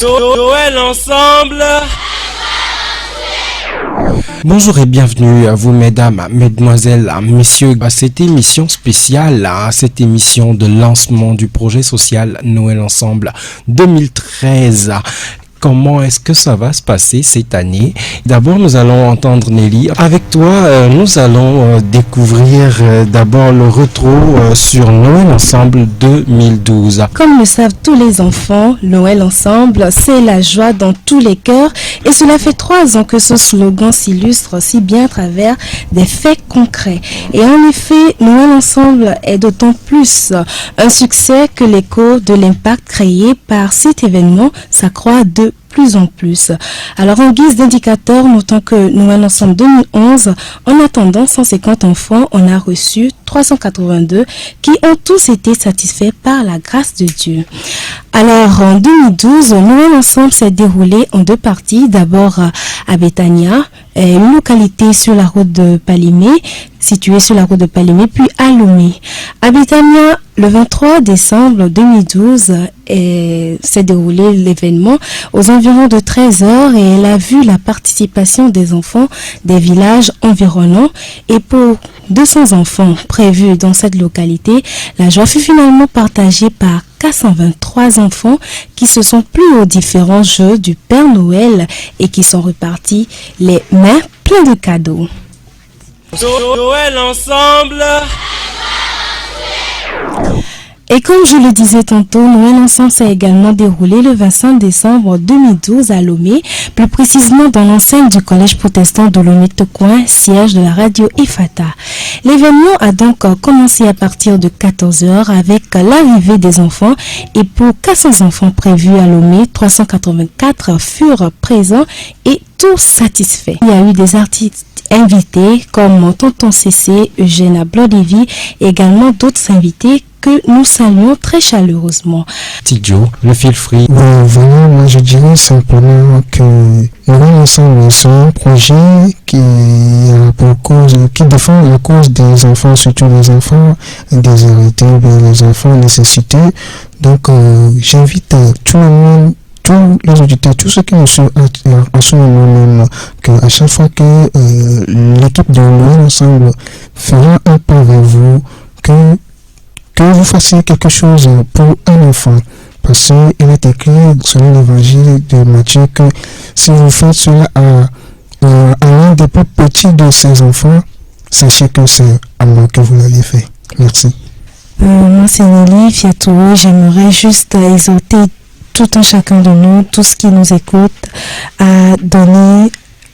Noël ensemble. Bonjour et bienvenue à vous mesdames, mesdemoiselles, messieurs à cette émission spéciale, à cette émission de lancement du projet social Noël Ensemble 2013. Comment est-ce que ça va se passer cette année? D'abord, nous allons entendre Nelly. Avec toi, nous allons découvrir d'abord le retour sur Noël Ensemble 2012. Comme le savent tous les enfants, Noël Ensemble, c'est la joie dans tous les cœurs. Et cela fait 3 ans que ce slogan s'illustre si bien à travers des faits concrets. Et en effet, Noël Ensemble est d'autant plus un succès que l'écho de l'impact créé par cet événement s'accroît de plus en plus. Alors en guise d'indicateur, notons que Noël Ensemble 2011, en attendant 150 enfants, on a reçu 382 qui ont tous été satisfaits par la grâce de Dieu. Alors en 2012, Noël Ensemble s'est déroulé en 2 parties. D'abord à Béthania, une localité sur la route de Palimé, située sur la route de Palimé, puis à Lomé. À Béthania, le 23 décembre 2012, s'est déroulé l'événement aux environs de 13h et elle a vu la participation des enfants des villages environnants. Et pour 200 enfants prévus dans cette localité, la joie fut finalement partagée par 423 enfants qui se sont pris aux différents jeux du Père Noël et qui sont repartis les mains pleines de cadeaux. Noël ensemble. Et comme je le disais tantôt, Noël Ensemble s'est également déroulé le 25 décembre 2012 à Lomé, plus précisément dans l'enceinte du collège protestant de Lomé-Tocoin, siège de la radio Ifata. L'événement a donc commencé à partir de 14h avec l'arrivée des enfants et pour 400 enfants prévus à Lomé, 384 furent présents et tous satisfaits. Il y a eu des artistes invités comme Tonton CC, Eugène Ablodévi et également d'autres invités que nous saluons très chaleureusement. Tidjo, le fil free. Voilà, moi je dirais simplement que Noël Ensemble, c'est un projet qui défend la cause des enfants, surtout les enfants déshérités, les enfants nécessités. Donc j'invite tout le monde, tous les auditeurs, tous ceux qui nous suivent en ce moment même, qu'à chaque fois que l'équipe de Noël Ensemble fera un pas vers vous, que vous fassiez quelque chose pour un enfant. Parce qu'il est écrit selon l'évangile de Matthieu que si vous faites cela à l'un des plus petits de ces enfants, sachez que c'est à moi que vous l'avez fait. Merci. Moi c'est Nelly Fiatouro. J'aimerais juste exhorter tout un chacun de nous, tous qui nous écoutent, à donner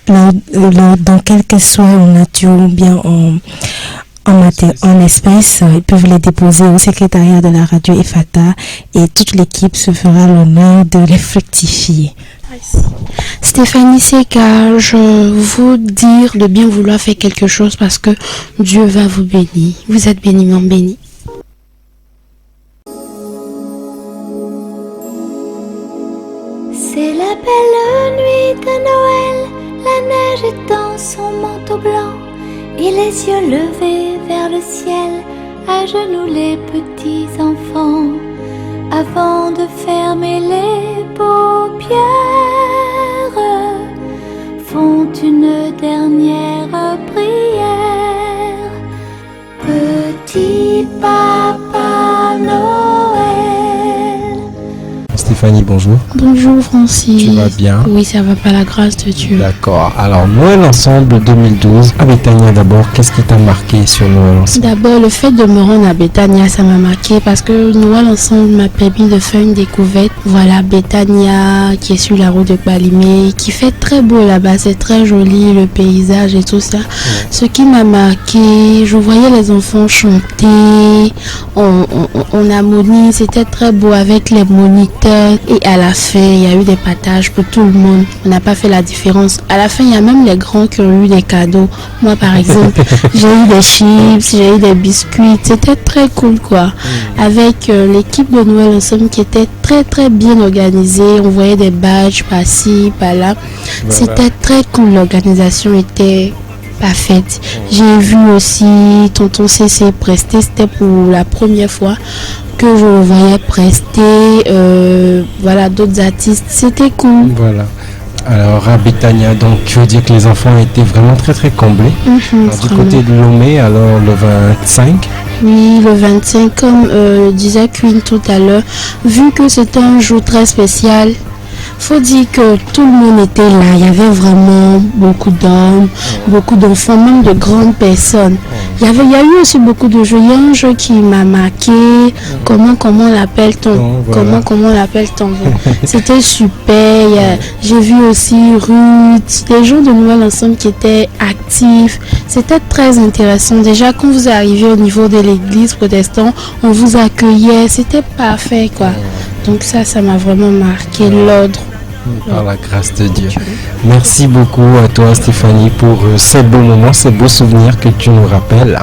dans quel que soit en nature ou bien en espèces, ils peuvent les déposer au secrétariat de la radio Ifata et toute l'équipe se fera l'honneur de les fructifier. Stéphanie Seka, je vous dire de bien vouloir faire quelque chose parce que Dieu va vous bénir. Vous êtes béniment béni. C'est la belle nuit de Noël, la neige est dans son manteau blanc. Et les yeux levés vers le ciel, à genoux les petits enfants, avant de fermer les paupières, font une dernière prière. Petit Papa Noël. Stéphanie, bonjour. Bonjour Francis. Tu vas bien? Oui, ça va par la grâce de Dieu. D'accord. Alors, Noël Ensemble 2012. À Béthania d'abord, qu'est-ce qui t'a marqué sur Noël Ensemble? D'abord, le fait de me rendre à Béthania, ça m'a marqué parce que Noël Ensemble m'a permis de faire une découverte. Voilà, Béthania qui est sur la route de Palimé, qui fait très beau là-bas, c'est très joli, le paysage et tout ça. Ouais. Ce qui m'a marqué, je voyais les enfants chanter en harmonie, c'était très beau avec les moniteurs. Et à la fin, il y a eu des partages pour tout le monde. On n'a pas fait la différence. À la fin, il y a même les grands qui ont eu des cadeaux. Moi, par exemple, j'ai eu des chips, j'ai eu des biscuits. C'était très cool, quoi. Avec l'équipe de Noël Ensemble qui était très, très bien organisée. On voyait des badges par-ci, par-là. Voilà. C'était très cool. L'organisation était parfaite. J'ai vu aussi Tonton CC prester. C'était pour la première fois que je le voyais prester, voilà, d'autres artistes, c'était cool. Voilà. Alors à Betania, donc tu veux dire que les enfants étaient vraiment très très comblés. Alors, du côté de Lomé, alors le 25. Oui, le 25, comme disait Queen tout à l'heure, vu que c'était un jour très spécial, faut dire que tout le monde était là. Il y avait vraiment beaucoup d'hommes, beaucoup d'enfants, même de grandes personnes. Il y a eu aussi beaucoup de jeux. Il y a un jeu qui m'a marqué. Comment l'appelle-t-on? Voilà. Comment l'appelle-t-on? C'était super. J'ai vu aussi Ruth, des gens de Noël ensemble qui étaient actifs. C'était très intéressant. Déjà, quand vous arrivez au niveau de l'église protestante, on vous accueillait. C'était parfait, quoi. Donc ça m'a vraiment marqué l'ordre. Par la grâce de Dieu. Merci beaucoup à toi Stéphanie pour ces beaux moments, ces beaux souvenirs que tu nous rappelles.